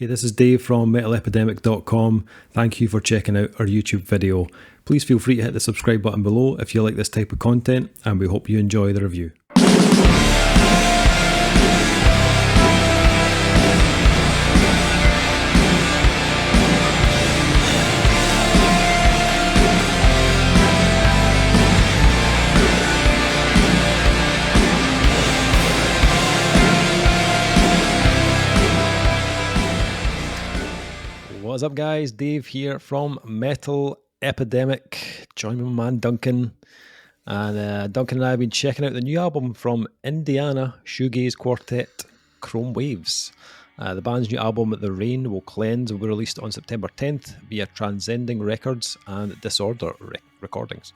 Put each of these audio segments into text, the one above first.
Hey, this is Dave from metalepidemic.com. Thank you for checking out our YouTube video. Please feel free to hit the subscribe button below if you like this type of content, and we hope you enjoy the review. What's up, guys? Dave here from Metal Epidemic. Join me, my man Duncan. And Duncan and I have been checking out the new album from Indiana Shoegaze quartet Chrome Waves. The band's new album, The Rain Will Cleanse, will be released on September 10th via Transcending Records and Disorder Recordings.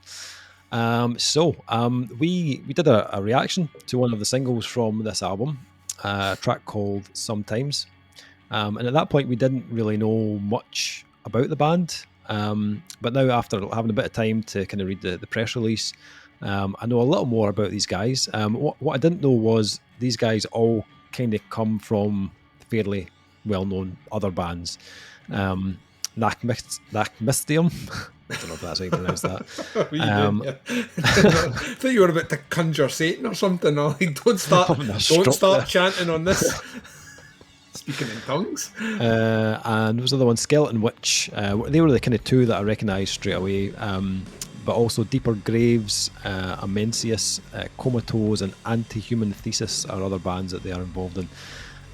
We did a reaction to one of the singles from this album, a track called Sometimes. And at that point, we didn't really know much about the band. But now, after having a bit of time to kind of read the press release, I know a little more about these guys. What I didn't know was these guys all kind of come from fairly well-known other bands. Nakmistium. I don't know if that's how you pronounce that. I thought you were about to conjure Satan or something. Or like, don't start chanting on this. Speaking in tongues. And there was another one, Skeleton Witch. They were the kind of two that I recognised straight away. But also Deeper Graves, Amesoeurs, Comatose, and Anti-Human Thesis are other bands that they are involved in.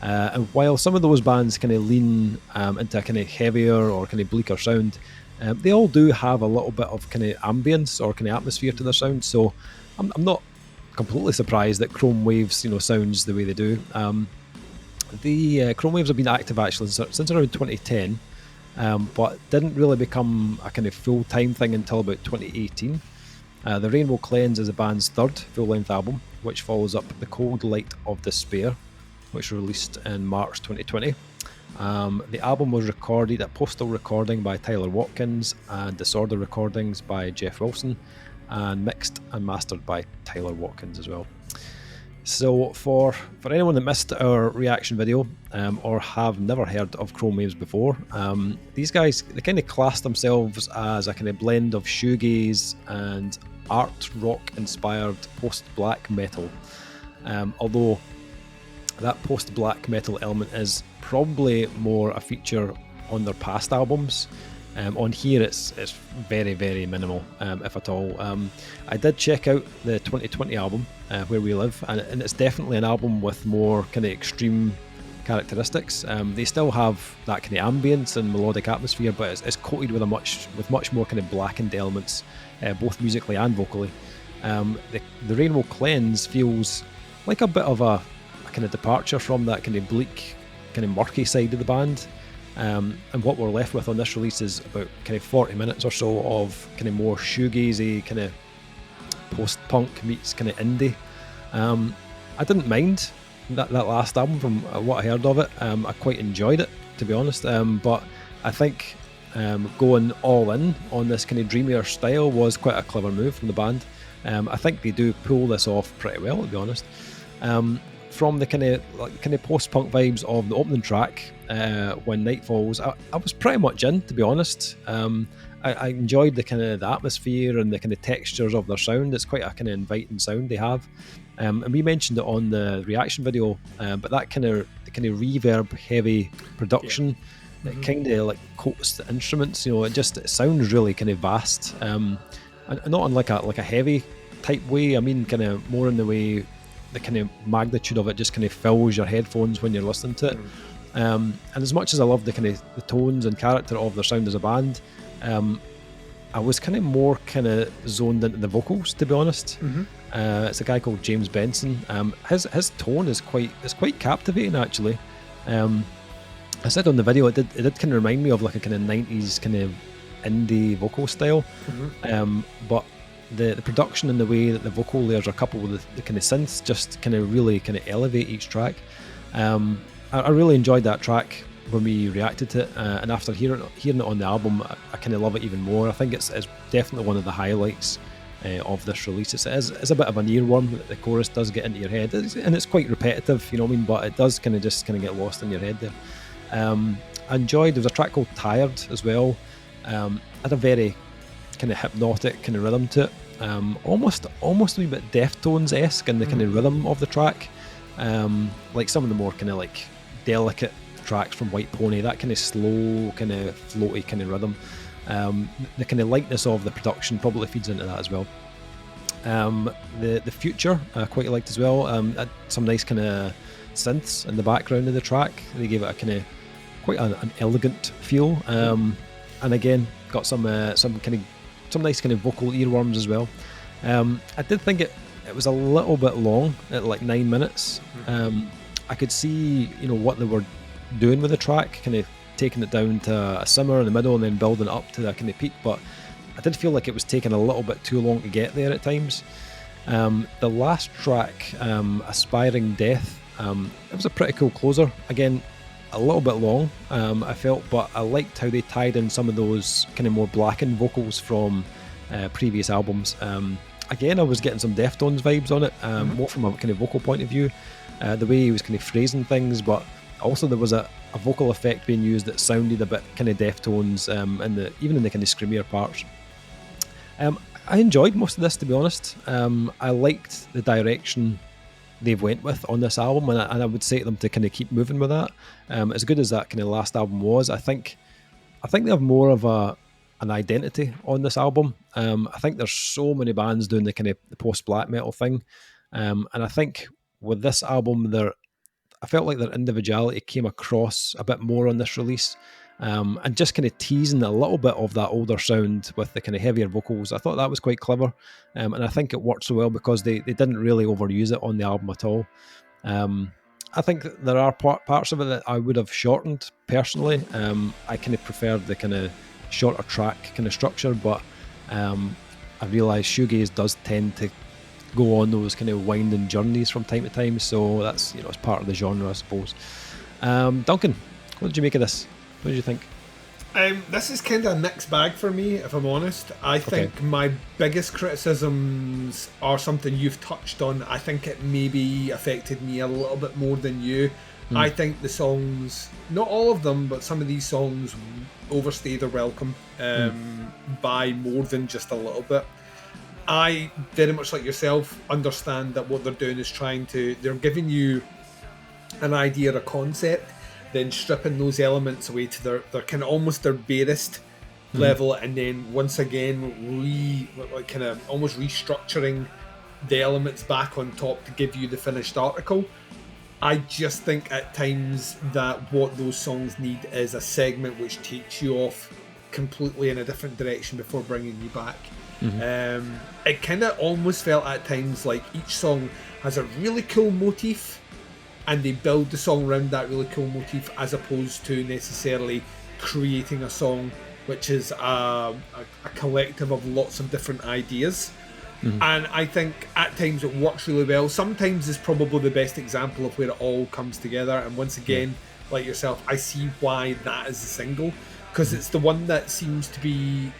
And while some of those bands kind of lean into a kind of heavier or kind of bleaker sound, they all do have a little bit of kind of ambience or kind of atmosphere to their sound. So I'm not completely surprised that Chrome Waves, sounds the way they do. The Chrome Waves have been active actually since around 2010, but didn't really become a kind of full-time thing until about 2018. The Rain Will Cleanse is the band's third full-length album, which follows up The Cold Light of Despair, which was released in March 2020. The album was recorded at Postal Recording by Tyler Watkins and Disorder Recordings by Jeff Wilson, and mixed and mastered by Tyler Watkins as well. So for anyone that missed our reaction video or have never heard of Chrome Waves before, these guys, they kind of class themselves as a kind of blend of shoegaze and art rock inspired post-black metal. Although that post-black metal element is probably more a feature on their past albums. On here it's very, very minimal, if at all. I did check out the 2020 album, Where We Live, and it's definitely an album with more kind of extreme characteristics. They still have that kind of ambience and melodic atmosphere, but it's coated with much more kind of blackened elements, both musically and vocally. The Rain Will Cleanse feels like a bit of a kind of departure from that kind of bleak, kind of murky side of the band. And what we're left with on this release is about kind of 40 minutes or so of kind of more shoegazy, kind of post-punk meets kind of indie. I didn't mind that last album from what I heard of it. I quite enjoyed it, to be honest. But I think going all in on this kind of dreamier style was quite a clever move from the band. I think they do pull this off pretty well, to be honest. From the kind of post-punk vibes of the opening track, When Night Falls, I was pretty much in, to be honest. I enjoyed the kind of the atmosphere and the kind of textures of their sound. It's quite a kind of inviting sound they have, and we mentioned it on the reaction video. But that kind of reverb heavy production, it kind of like coats the instruments. It sounds really kind of vast, and not in like a heavy type way. I mean, kind of more in the way the kind of magnitude of it just kind of fills your headphones when you're listening to it. And as much as I love the kind of the tones and character of their sound as a band, I was kind of more kind of zoned into the vocals, to be honest. It's a guy called James Benson. His tone is quite captivating, actually. I said on the video it did kind of remind me of like a kind of 90s kind of indie vocal style, but the production and the way that the vocal layers are coupled with the kind of synths just kind of really kind of elevate each track. I really enjoyed that track when we reacted to it, and after hearing it on the album, I kind of love it even more. I think it's definitely one of the highlights of this release. It's a bit of an earworm. The chorus does get into your head, and it's quite repetitive, you know what I mean, but it does kind of get lost in your head there. I enjoyed, there was a track called Tired as well. Had a very kind of hypnotic kind of rhythm to it. Almost a wee bit Deftones-esque in the kind of rhythm of the track. Like some of the more kind of like delicate tracks from White Pony, that kind of slow, kind of floaty kind of rhythm. The kind of lightness of the production probably feeds into that as well. The Future I quite liked as well. Had some nice kind of synths in the background of the track. They gave it a kind of quite an elegant feel. And again, got some nice kind of vocal earworms as well. I did think it was a little bit long at like 9 minutes. I could see, what they were doing with the track, kind of taking it down to a simmer in the middle and then building it up to that kind of peak, but I did feel like it was taking a little bit too long to get there at times. The last track, Aspiring Death, it was a pretty cool closer. Again, a little bit long, I felt, but I liked how they tied in some of those kind of more blackened vocals from previous albums. Again, I was getting some Deftones vibes on it, more from a kind of vocal point of view, the way he was kind of phrasing things, but also there was a vocal effect being used that sounded a bit kind of Deftones, even in the kind of screamier parts. I enjoyed most of this, to be honest. I liked the direction they've went with on this album, and I would say to them to kind of keep moving with that. As good as that kind of last album was, I think they have more of an identity on this album. I think there's so many bands doing the kind of the post-black metal thing, and I think with this album, I felt like their individuality came across a bit more on this release. And just kind of teasing a little bit of that older sound with the kind of heavier vocals. I thought that was quite clever, and I think it worked so well because they didn't really overuse it on the album at all. I think that there are parts of it that I would have shortened personally. I kind of preferred the kind of shorter track kind of structure, but I realise Shoegaze does tend to go on those kind of winding journeys from time to time, so that's it's part of the genre, I suppose. Duncan, what did you make of this? What did you think? This is kind of a mixed bag for me, if I'm honest. I think my biggest criticisms are something you've touched on. I think it maybe affected me a little bit more than you. I think the songs, not all of them, but some of these songs overstay their welcome by more than just a little bit. I, very much like yourself, understand that what they're doing is they're giving you an idea, a concept, then stripping those elements away to their kind of almost their barest level, and then once again kind of almost restructuring the elements back on top to give you the finished article. I just think at times that what those songs need is a segment which takes you off completely in a different direction before bringing you back. It kind of almost felt at times like each song has a really cool motif, and they build the song around that really cool motif, as opposed to necessarily creating a song which is a collective of lots of different ideas. And I think at times it works really well. Sometimes it's probably the best example of where it all comes together, and once again, like yourself, I see why that is the single, because it's the one that seems to be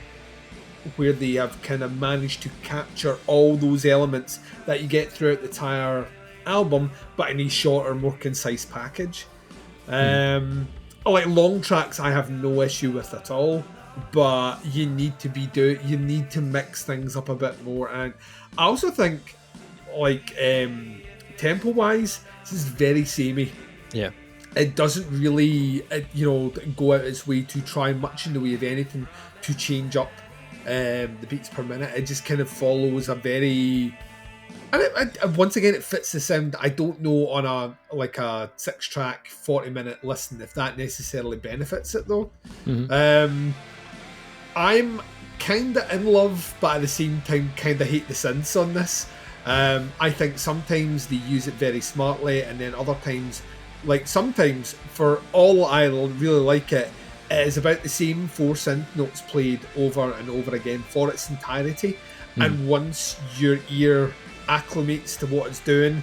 where they have kind of managed to capture all those elements that you get throughout the entire album, but in a shorter, more concise package. Like long tracks, I have no issue with at all, but you need to mix things up a bit more. And I also think, like tempo wise, this is very samey. It doesn't really go out its way to try much in the way of anything to change up the beats per minute. It just kind of follows a very, and once again, it fits the sound. I don't know on a 6-track 40-minute listen if that necessarily benefits it though. I'm kind of in love, but at the same time kind of hate the synths on this. I think sometimes they use it very smartly, and then other times, like sometimes, for all I really like it, it is about the same 4 synth notes played over and over again for its entirety. And once your ear acclimates to what it's doing,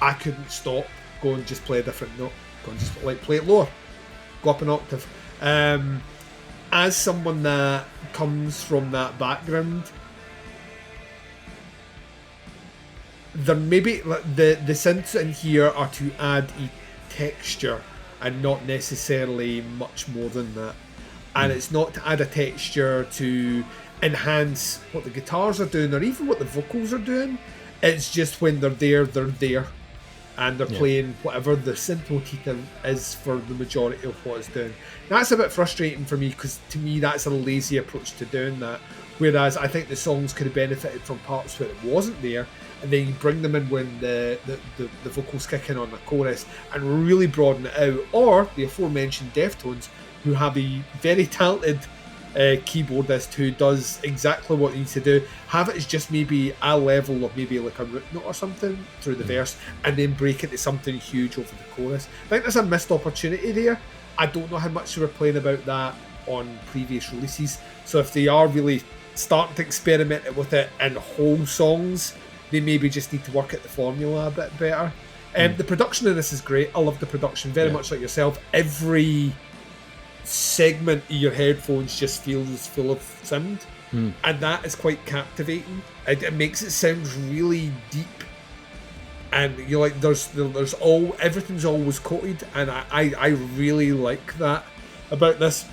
I couldn't stop. Go and just play a different note. Go and just play it lower. Go up an octave. As someone that comes from that background, there maybe the synths in here are to add a texture and not necessarily much more than that. And it's not to add a texture to enhance what the guitars are doing or even what the vocals are doing. It's just when they're there. And they're playing whatever the synth motif is for the majority of what it's doing. That's a bit frustrating for me, because to me that's a lazy approach to doing that. Whereas I think the songs could have benefited from parts where it wasn't there, and then you bring them in when the vocals kick in on the chorus and really broaden it out. Or the aforementioned Deftones, who have a very talented keyboardist who does exactly what he needs to do, have it as just maybe a level of maybe like a root note or something through the verse, and then break it to something huge over the chorus. I think there's a missed opportunity there. I don't know how much they were playing about that on previous releases, so if they are really starting to experiment with it in whole songs, they maybe just need to work at the formula a bit better. The production of this is great. I love the production, very much like yourself. Every segment of your headphones just feels full of sound, and that is quite captivating. It makes it sound really deep, and you're like, there's all, everything's always coated, and I really like that about this.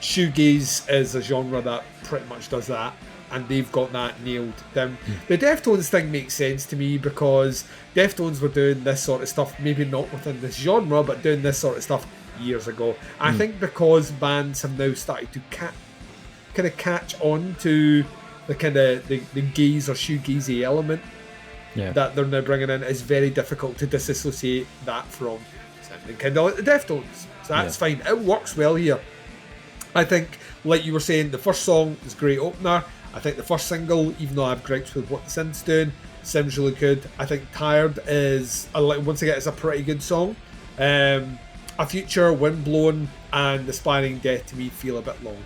Shoegaze is a genre that pretty much does that, and they've got that nailed down. The Deftones thing makes sense to me, because Deftones were doing this sort of stuff, maybe not within this genre, but doing this sort of stuff years ago. I think because bands have now started to kind of catch on to the kind of the gaze or shoegazy element that they're now bringing in, it's very difficult to disassociate that from sounding kind of like the Deftones. So that's fine. It works well here. I think, like you were saying, the first song is a great opener. I think the first single, even though I have gripes with what the synth's doing, sounds really good. I think Tired is, once again, it's a pretty good song. A Future, Windblown, and Aspiring Death to me feel a bit long.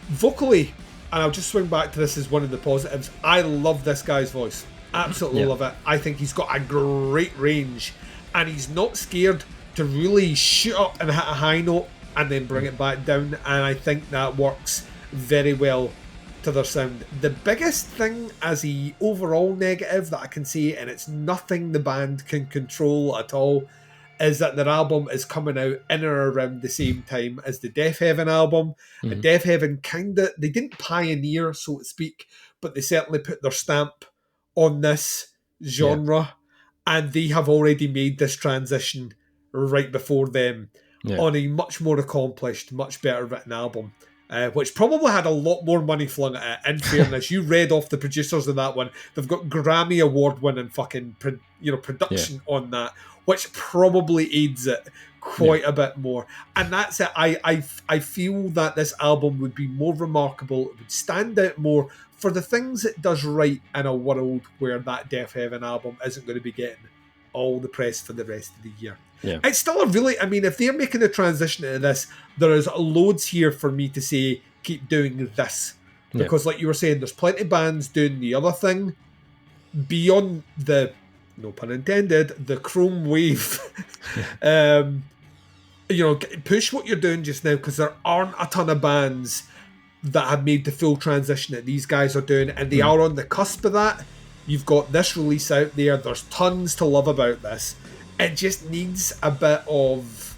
Vocally, and I'll just swing back to this as one of the positives, I love this guy's voice. Absolutely love it. I think he's got a great range, and he's not scared to really shoot up and hit a high note and then bring it back down, and I think that works very well to their sound. The biggest thing as a overall negative that I can see, and it's nothing the band can control at all, is that their album is coming out in or around the same time as the Death Heaven album. And Death Heaven they didn't pioneer, so to speak, but they certainly put their stamp on this genre, and they have already made this transition right before them on a much more accomplished, much better written album. Which probably had a lot more money flung at it. In fairness, you read off the producers of that one. They've got Grammy Award winning fucking production on that, which probably aids it quite a bit more. And that's it. I feel that this album would be more remarkable. It would stand out more for the things it does right in a world where that Death Heaven album isn't going to be getting all the press for the rest of the year. Yeah. It's still a really, I mean, if they're making a transition into this, there is loads here for me to say, keep doing this. Because like you were saying, there's plenty of bands doing the other thing beyond the, no pun intended, the chrome wave. Push what you're doing just now, because there aren't a ton of bands that have made the full transition that these guys are doing, and they are on the cusp of that. You've got this release out there. There's tons to love about this. It just needs a bit of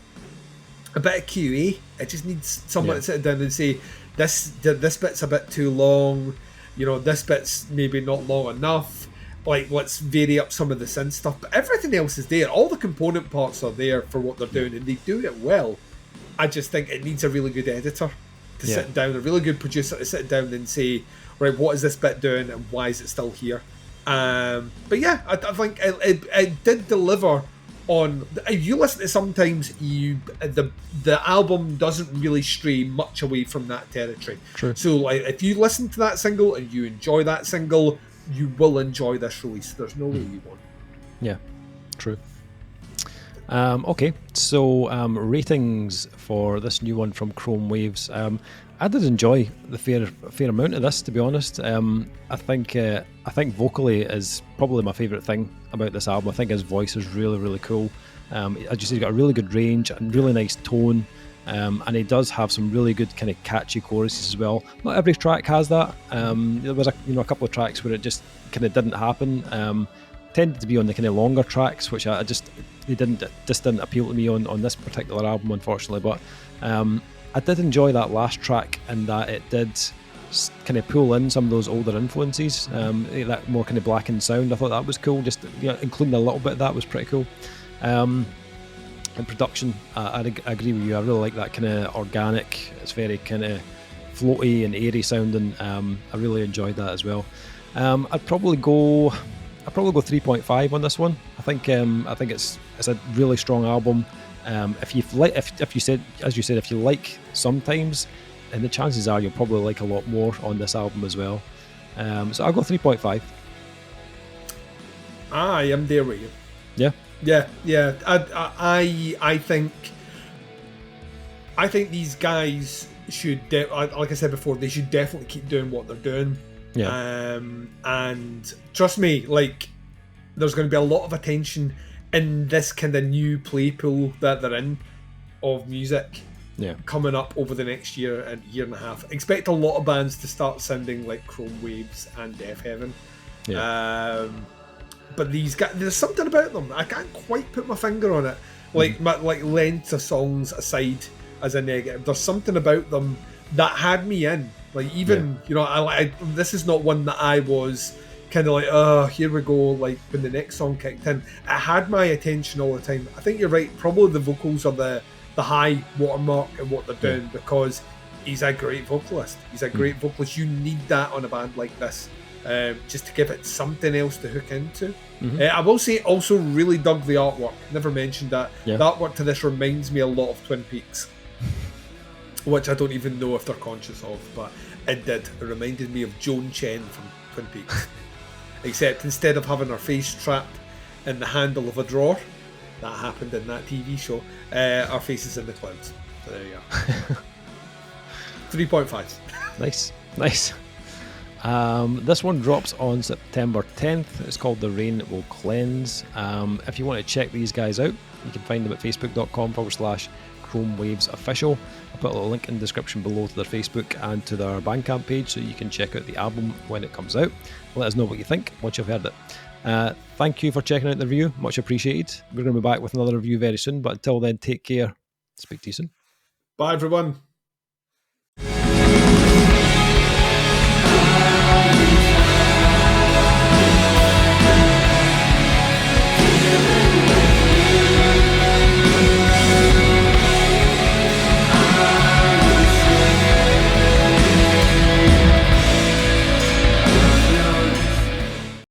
QA. It just needs someone to sit down and say, this bit's a bit too long. This bit's maybe not long enough. Like, let's vary up some of the synth stuff. But everything else is there. All the component parts are there for what they're doing, and they do it well. I just think it needs a really good editor to sit down, a really good producer to sit down and say, right, what is this bit doing and why is it still here? But yeah, I think it did deliver on. You listen to sometimes the album doesn't really stray much away from that territory. True. So like, if you listen to that single and you enjoy that single, you will enjoy this release. There's no way you won't. Yeah, true. Okay, so ratings for this new one from Chrome Waves. I did enjoy the fair amount of this, to be honest. I think vocally is probably my favourite thing about this album. I think his voice is really, really cool. He's got a really good range and really nice tone. And he does have some really good kind of catchy choruses as well. Not every track has that. There was a couple of tracks where it just kind of didn't happen. Tended to be on the kind of longer tracks, which I just just didn't appeal to me on this particular album, unfortunately. But I did enjoy that last track, and that it did kind of pull in some of those older influences, that more kind of blackened sound. I thought that was cool. Just including a little bit of that was pretty cool. And production, I agree with you. I really like that kind of organic. It's very kind of floaty and airy sounding. I really enjoyed that as well. I'd probably go 3.5 on this one. I think it's a really strong album. If you said, as you said, if you like Sometimes, and the chances are you'll probably like a lot more on this album as well. So I'll go 3.5. I am there with you. Yeah. Yeah. I think these guys should, like I said before, they should definitely keep doing what they're doing. Yeah. And trust me, like, there's going to be a lot of attention in this kind of new play pool that they're in of music. Yeah. Coming up over the next year and a half. Expect a lot of bands to start sounding like Chrome Waves and Deaf Heaven. Yeah. But these guys, there's something about them. I can't quite put my finger on it. Like like length of songs aside as a negative, there's something about them that had me in. Like even I this is not one that I was kind of like, oh, here we go. Like when the next song kicked in, it had my attention all the time. I think you're right. Probably the vocals are the high watermark in what they're doing, because he's a great vocalist. He's a great vocalist. You need that on a band like this. Just to give it something else to hook into. I will say also really dug the artwork. Never mentioned that. The artwork to this reminds me a lot of Twin Peaks, which I don't even know if they're conscious of, but it did. It reminded me of Joan Chen from Twin Peaks. Except instead of having her face trapped in the handle of a drawer, that happened in that TV show, our face is in the clouds. So there you are. 3.5. Nice. This one drops on September 10th. It's called The Rain Will Cleanse. If you want to check these guys out, you can find them at facebook.com/Chrome Waves Official. I'll put a little link in the description below to their Facebook and to their Bandcamp page, so you can check out the album when it comes out. Let us know what you think once you've heard it. Thank you for checking out the review. Much appreciated. We're going to be back with another review very soon, but until then, take care. Speak to you soon. Bye, everyone.